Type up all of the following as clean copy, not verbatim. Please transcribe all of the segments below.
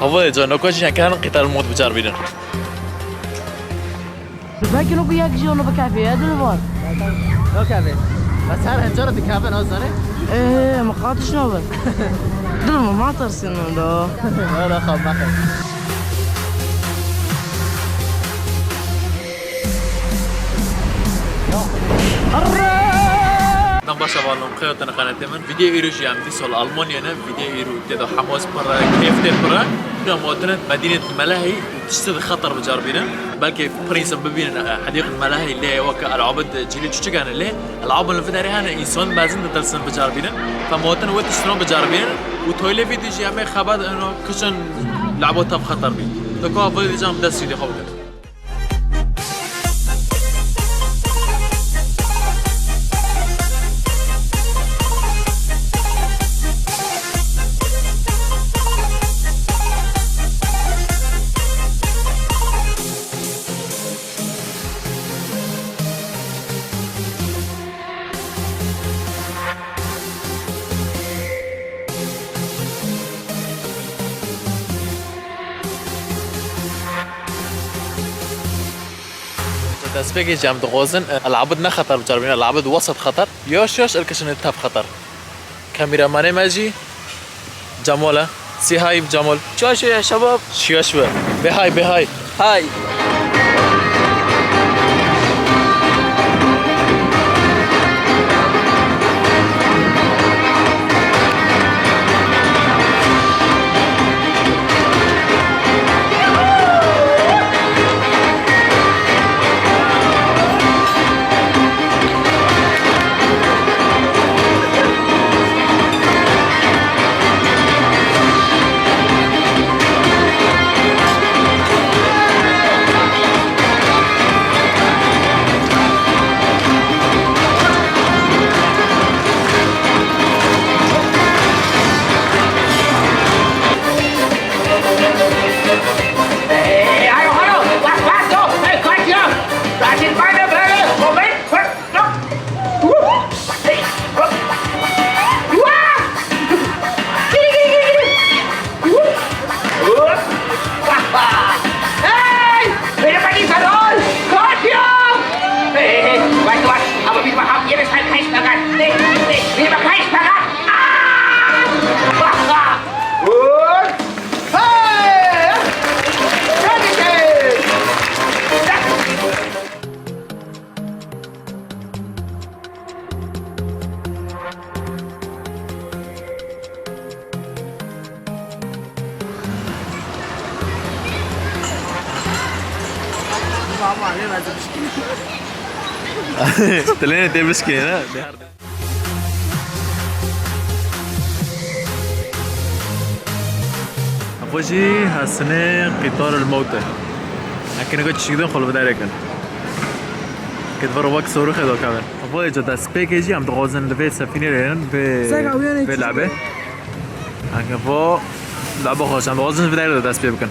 هو جا نکوچی نکردن قطار موت بجار بیرن. فکر نکو یک جیو نو بکافیه دل بار. نکافیه. بس هر هنجار دکافه نازنه. مقاطش نوبه. دل ما ترسين ده. لا خب مخه. نباشا والله مخيط أنا قناة من فيديو إيروجي عم ديسول ألمانيا أنا فيديو إيرو تدا حماس برا كيفتين برا كنا مواطنة مدينة ملاهي تشتد خطر بجاربينا بلكي برينسم ببين حديقة ملاهي اللي وكا العبد جيلي تشجعنا اللي العاب اللي في داري هنا إنسان بازين تدرسن بجاربينا فمواطنة وقت تشترون بجاربينا وتويلي فيديو جي عمي خبر إنه كشن لعبوا تاب خطر بي تكوا فيديو جام دستي لي خبر دسبيجي جام دغوزن العبد نه خطر بجربين العبد وسط خطر يوش الكشن التاب خطر كاميرا ماني ماجي جمالة سي هاي بجمال شو يا شباب شو بهاي هاي تلين تبسكي هنا أبوجي هالسنة قطار الموتى لكن قلت شيء خلوا بداري كان كده برا وقت صاروخ هذا كمان أبوجي جدا سبيكيجي عم تغازن لفي سفينة رين في لعبة هكذا فو لعبة خوش عم تغازن في دايرة ده سبيك كان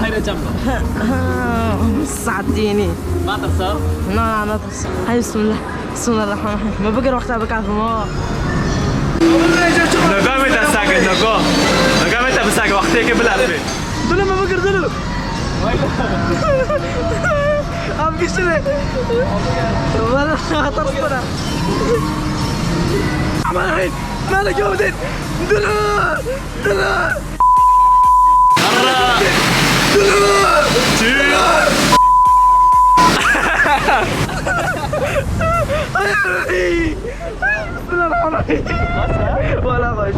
هاي جنبه ساعديني ما تصار لا تصل هاي بسم الله الرحمن الرحيم ما بقدر وقتها بكعب ما نقام انت ساكن نقام انت بساكن وقتك بالعربي دلو ما بقدر دلو عم بيشتري والله طرطنا عمال مالك يا ودين دلو ولا خوش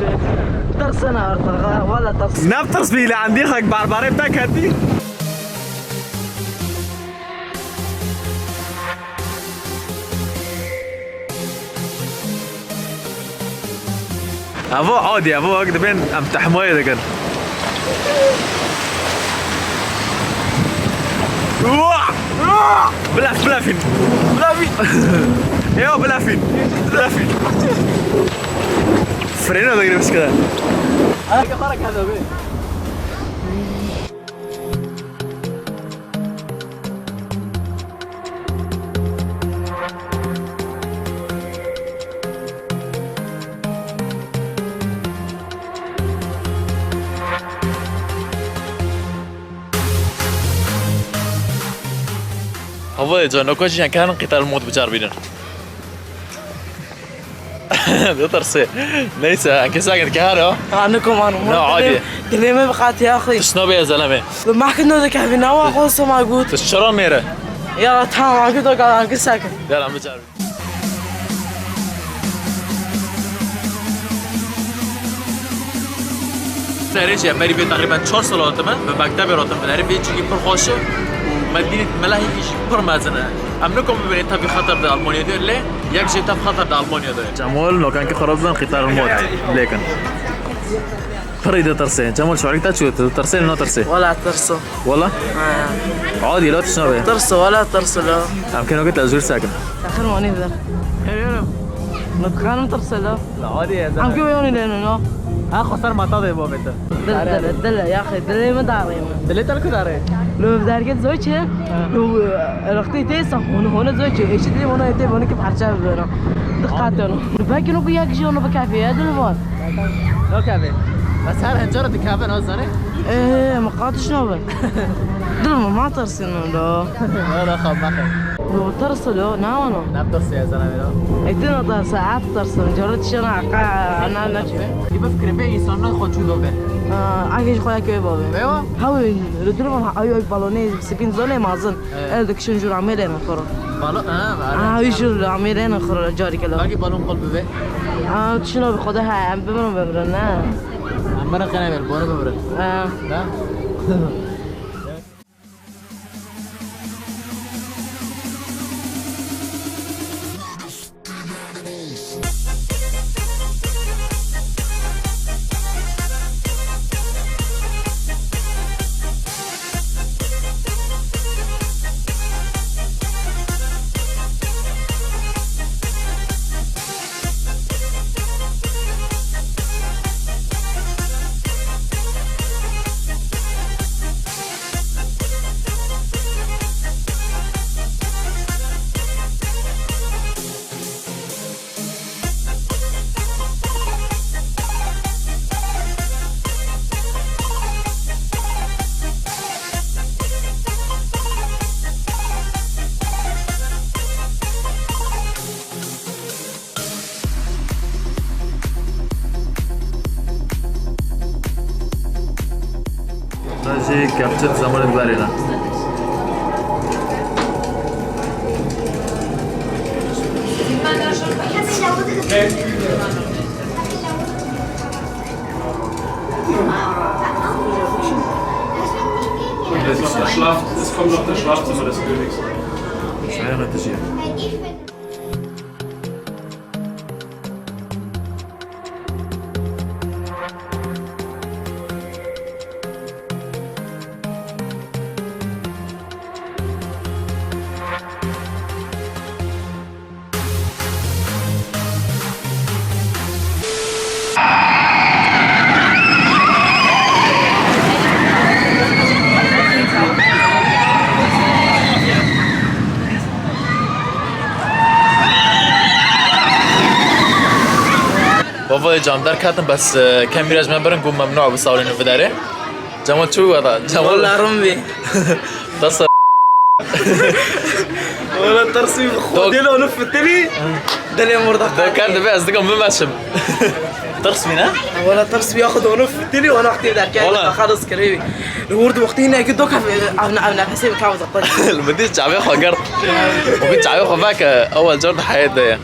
ترسنا ارتغى ولا ترس نبترس بي لعندي خك بارباري بتاعك هدي ابو عادي ابو هكذا بين ام تحمايه ده كده بلافين ايوه بلافين فرينا بقري بس كده انا كفرك هذا بيه هو جون كوش كان قتال الموت بجاربين ده ترسي ليس انك ساكن كهرو عنكم انا لا عادي تلي ما بقات يا اخي شنو يا زلمه ما كنا ذاك في نوا خلص ما قلت تشرون ميره يلا تمام كنت قاعد عنك ساكن يلا عم بجارب نعرف مری به تقریبا 4 سال آتمه به مکتب راتم نعرف یه چیزی پرخاشه و مدینه ملاهی ایش پرمزنه امنکم ببینید تبی خطر در آلمانیا داره لی یک جه تب خطر در آلمانیا داره جمال نوکان که خراب زن خطر الموت لیکن فريدة ترسين جمال شو عليك تشوت ترسين ولا ترسين ولا ترسو والله عادي لا تشنو ترسو ولا ترسو لا يمكن وقت ازور ساكن اخر ما نقدر حلو نتخانم ترسو لا لا عادي يا عم زلمه كيف يوني لانه خسر ما تضي بابا دل يا اخي دل ما داري دليت لك داري لو بدارك زوجة لو رختي تيسا هون زوجة ايش تدري هون يتي هون كيف حرشة بنا دقاتنا باقي نو بياك شو نو بكافي هذا المال لو كافي بس هل هنجرة كافي نوزني؟ ايه ما قاتش نوبل دل ما ترسلنا لا لا خاب ما خير لو ترسلوا ناونو ناب ترسي يا زلمه لو ايتنا طار ساعات ترسل جرت شنا انا نجي يبقى فكر بيه انسان خود شو دوبه عايش خويا كيف بابا ايوه هاوي ردنا ايوه بالوني سبين زونه مازن الدك شنجور عملنا خرا بالون يجور عملنا خرا جاري كلا باقي بالون قلب بيه شنو بخدها عم بمرنا عمرنا قناه بالبونه ببرد لا نجي كابتن زمان ببالنا Das kommt noch das Schlafzimmer des Königs. شعيرة تجي بابا جام در کاتم بس کمیراج من برن گم ممنوع بصورين في داره جمال شو هذا جمال والله رمبي تصل ولا ترسي خدي له نفتني دلي مرضى ده كان ده بس ده كان بمشم ترس مين ولا ترسي ياخذ ونفتني وانا اختي ذاك والله. خلص كريمي الورد وقتي هنا كده كيف عمنا حسيب كاوز الطريق المدير شعبي خو قرط وكنت شعبي خو فاك اول جرد حياة ده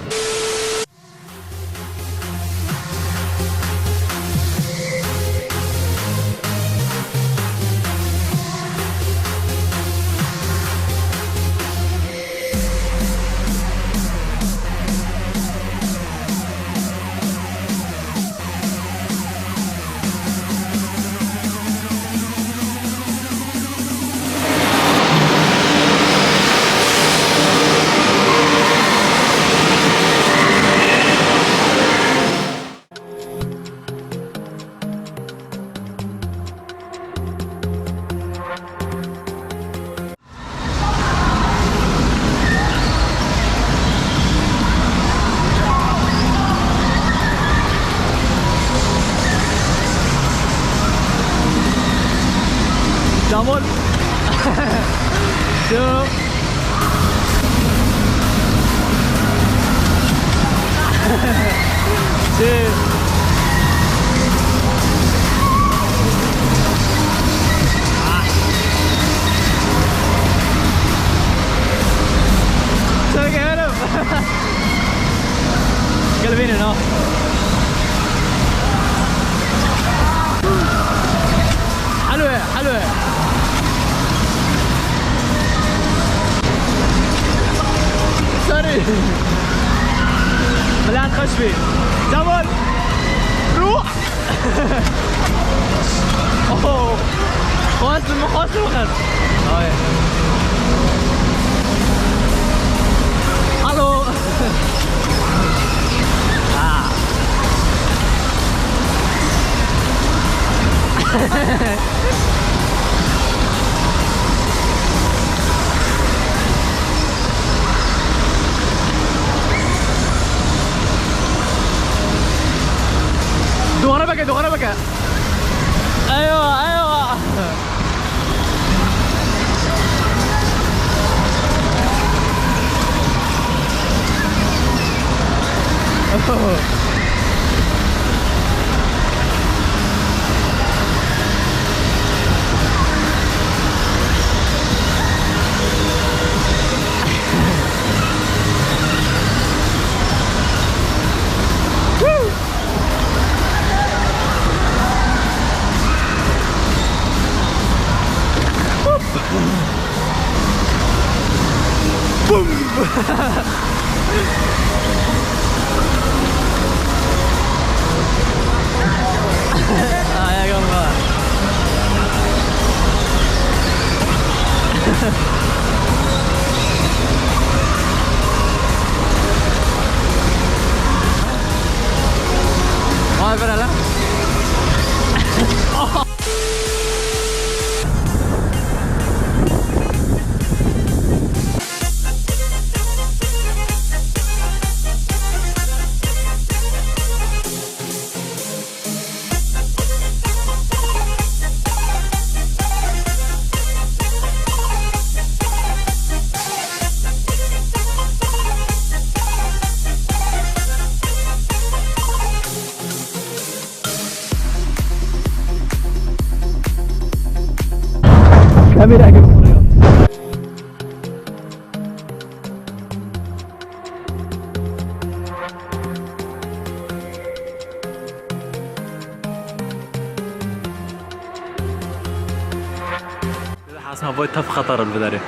Vamos. Two. Two. قلبيني no. حلوة حلوة. سوري مليان خشبي. جمال روح. اوه خلاص المخاص الوقت. الو. دوغنا بكا. ايوه ايوه. يا قمر. ما يفرق لا. كاميرا حاسس ما بوي تف خطر البداري.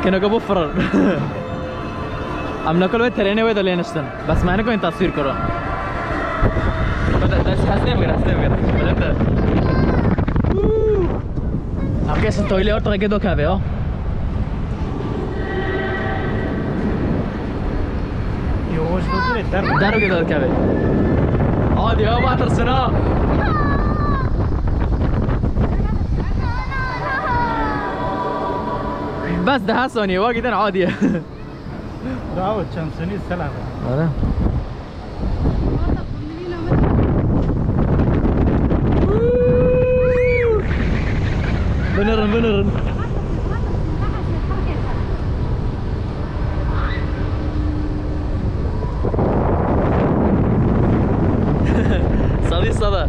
كنا بفرر हम नकल में ठहरने हुए तो लेने स्टन बस मैंने कोई तस्वीर करो बस हंसने वगैरह आपके साथ टॉयलेट और तरह के दो खावे हो दारू के दो खावे और दिया बात सुना بس ده ثانية واجد أنا عادية. راوت شمسوني السلام. هذا. beneran. Sadis sada.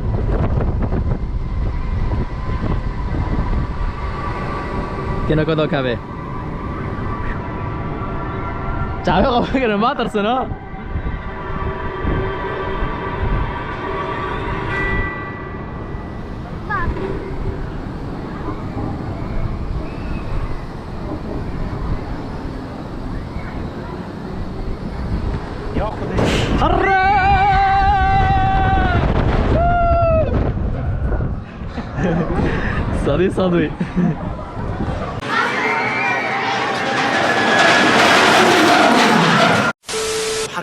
Kena kau tahu kabe? Cakap kau kena mater sana. Sorry.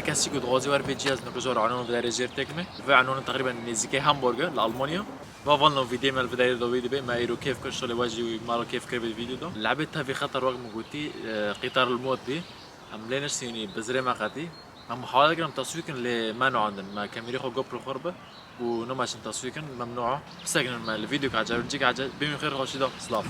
هر کسی که غازی ور بیچی از نکجار عنوان بداری زیر تکمه و عنوان تقریبا نزدیک همبرگر لآلمانیا و والله فيديو مال بداية دو فيديو بي ما يرو كيف كشلي واجي مالو كيف كرب الفيديو ده لعبتها في خطر وقت مقولتي قطار الموت دي عملنا سيني بزري ما قاتي هم محاولة كنا تصوير لمنع عندنا ما كاميرا خو جوبرو خربة ونو ماشين تصوير ممنوعة بس لكن الفيديو كعجب بيجيك عجب بيم خير خوشي ده سلاف